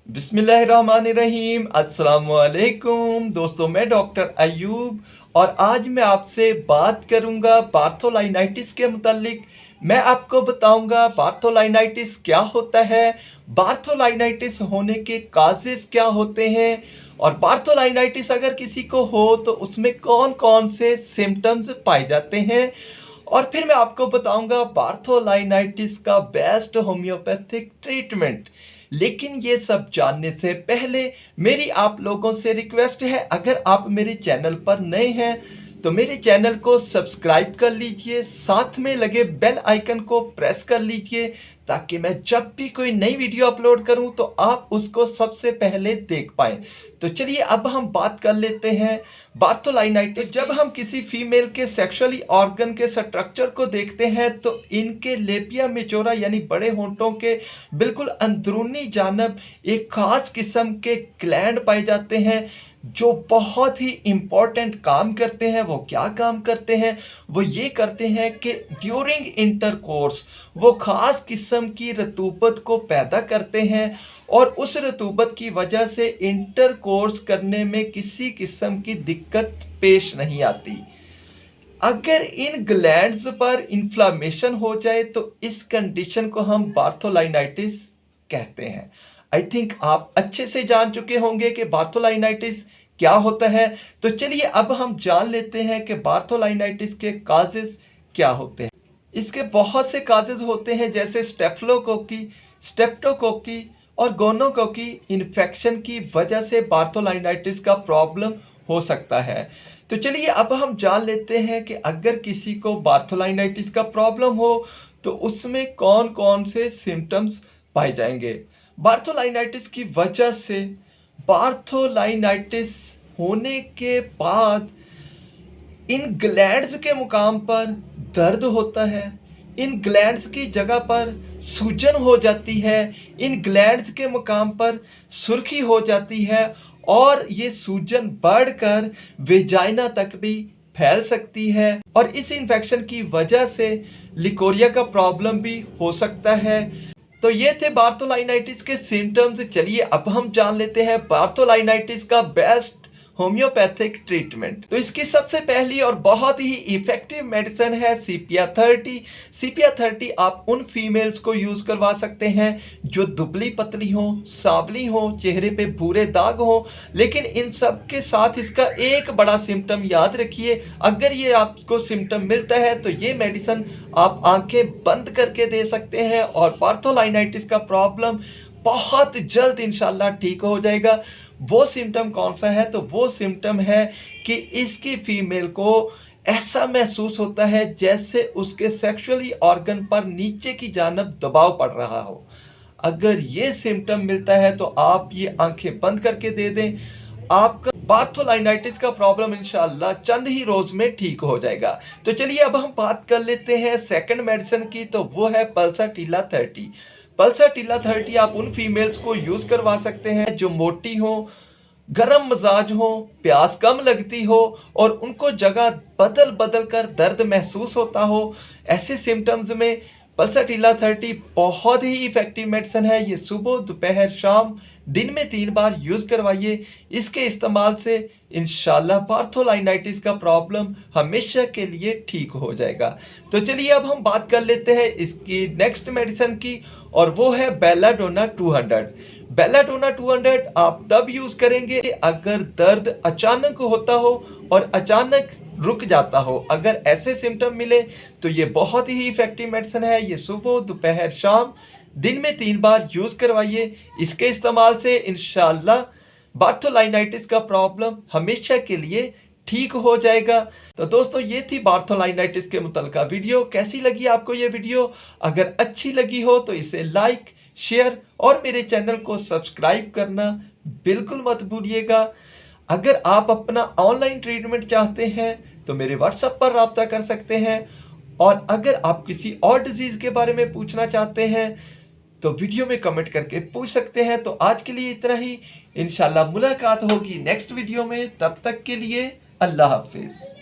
बिस्मिल्लाहिर्रहमानिर्रहीम। अस्सलाम वालेकुम दोस्तों, मैं डॉक्टर अयूब और आज मैं आपसे बात करूंगा बार्थोलाइनाइटिस के मुतालिक। मैं आपको बताऊंगा बार्थोलाइनाइटिस क्या होता है, बार्थोलाइनाइटिस होने के काजेस क्या होते हैं और बार्थोलाइनाइटिस अगर किसी को हो तो उसमें कौन कौन से सिम्टम्स पाए जाते हैं। और फिर मैं आपको बताऊंगा बार्थोलाइनाइटिस का बेस्ट होम्योपैथिक ट्रीटमेंट। लेकिन ये सब जानने से पहले मेरी आप लोगों से रिक्वेस्ट है, अगर आप मेरे चैनल पर नए हैं तो मेरे चैनल को सब्सक्राइब कर लीजिए, साथ में लगे बेल आइकन को प्रेस कर लीजिए ताकि मैं जब भी कोई नई वीडियो अपलोड करूं तो आप उसको सबसे पहले देख पाएं। तो चलिए अब हम बात कर लेते हैं बार्थोलाइनाइटिस। जब हम किसी फीमेल के सेक्सुअली ऑर्गन के स्ट्रक्चर को देखते हैं तो इनके लेबिया मेजोरा यानी बड़े होंठों के बिल्कुल अंदरूनी जानब एक खास किस्म के ग्लैंड पाए जाते हैं जो बहुत ही इम्पॉर्टेंट काम करते हैं। वो क्या काम करते हैं? वो ये करते हैं कि ड्यूरिंग इंटरकोर्स वो ख़ास किस्म की रतूबत को पैदा करते हैं और उस रतूबत की वजह से इंटरकोर्स करने में किसी किस्म की दिक्कत पेश नहीं आती। अगर इन ग्लैंड्स पर इन्फ्लामेशन हो जाए तो इस कंडीशन को हम बार्थोलाइनाइटिस कहते हैं। आई थिंक आप अच्छे से जान चुके होंगे कि बार्थोलाइनाइटिस क्या होता है। तो चलिए अब हम जान लेते हैं कि बार्थोलाइनाइटिस के काजेस क्या होते हैं। इसके बहुत से काजेस होते हैं जैसे स्टेफिलोकोकी, स्ट्रेप्टोकोकी और गोनोकोकी इन्फेक्शन की वजह से बार्थोलाइनाइटिस का प्रॉब्लम हो सकता है। तो चलिए अब हम जान लेते हैं कि अगर किसी को बार्थोलाइनाइटिस का प्रॉब्लम हो तो उसमें कौन कौन से सिम्टम्स पाए जाएंगे। बार्थोलाइनाइटिस की वजह से बार्थोलाइनाइटिस होने के बाद इन ग्लैंड्स के मुकाम पर दर्द होता है, इन ग्लैंड्स की जगह पर सूजन हो जाती है, इन ग्लैंड्स के मुकाम पर सुर्खी हो जाती है और ये सूजन बढ़कर वेजाइना तक भी फैल सकती है और इस इन्फेक्शन की वजह से लिकोरिया का प्रॉब्लम भी हो सकता है। तो ये थे बार्थोलाइनाइटिस के सिम्टम्स। चलिए अब हम जान लेते हैं बार्थोलाइनाइटिस का बेस्ट होम्योपैथिक ट्रीटमेंट। तो इसकी सबसे पहली और बहुत ही इफेक्टिव मेडिसिन है CPR30। CPR30 आप उन फीमेल्स को यूज करवा सकते हैं जो दुबली पतली हो, सांवली हो, चेहरे पे भूरे दाग हो। लेकिन इन सब के साथ इसका एक बड़ा सिम्टम याद रखिए, अगर ये आपको सिम्टम मिलता है तो ये मेडिसिन आप आंखें बंद करके दे सकते हैं और बार्थोलाइनाइटिस का प्रॉब्लम बहुत जल्द इंशाल्लाह ठीक हो जाएगा। वो सिम्टम कौन सा है? तो वो सिम्टम है कि इसकी फीमेल को ऐसा महसूस होता है जैसे उसके सेक्सुअली ऑर्गन पर नीचे की जानब दबाव पड़ रहा हो। अगर ये सिम्टम मिलता है तो आप ये आंखें बंद करके दे दें, आपका बार्थोलाइनाइटिस का प्रॉब्लम इंशाल्लाह चंद ही रोज में ठीक हो जाएगा। तो चलिए अब हम बात कर लेते हैं सेकंड मेडिसिन की, तो वो है पल्साटिला 30। पल्साटिला 30 आप उन फीमेल्स को यूज करवा सकते हैं जो मोटी हो, गरम मजाज हो, प्यास कम लगती हो और उनको जगह बदल बदल कर दर्द महसूस होता हो। ऐसे सिम्टम्स में पल्साटिला 30 बहुत ही इफेक्टिव मेडिसिन है। ये सुबह, दोपहर, शाम दिन में 3 बार यूज़ करवाइए। इसके इस्तेमाल से इंशाल्लाह बार्थोलाइनाइटिस का प्रॉब्लम हमेशा के लिए ठीक हो जाएगा। तो चलिए अब हम बात कर लेते हैं इसकी नेक्स्ट मेडिसिन की और वो है बेलाडोना 200। बेलाडोना 200 आप तब यूज़ करेंगे अगर दर्द अचानक होता हो और अचानक रुक जाता हो। अगर ऐसे सिम्टम मिले तो ये बहुत ही इफेक्टिव मेडिसिन है। ये सुबह, दोपहर, शाम दिन में 3 बार यूज करवाइए। इसके इस्तेमाल से इंशाल्लाह बार्थोलाइनाइटिस का प्रॉब्लम हमेशा के लिए ठीक हो जाएगा। तो दोस्तों ये थी बार्थोलाइनाइटिस के मुतल्लिका वीडियो। कैसी लगी आपको ये वीडियो? अगर अच्छी लगी हो तो इसे लाइक, शेयर और मेरे चैनल को सब्सक्राइब करना बिल्कुल मत भूलिएगा। अगर आप अपना ऑनलाइन ट्रीटमेंट चाहते हैं तो मेरे व्हाट्सएप पर रब्ता कर सकते हैं और अगर आप किसी और डिजीज़ के बारे में पूछना चाहते हैं तो वीडियो में कमेंट करके पूछ सकते हैं। तो आज के लिए इतना ही, इंशाल्लाह मुलाकात होगी नेक्स्ट वीडियो में। तब तक के लिए अल्लाह हाफिज़।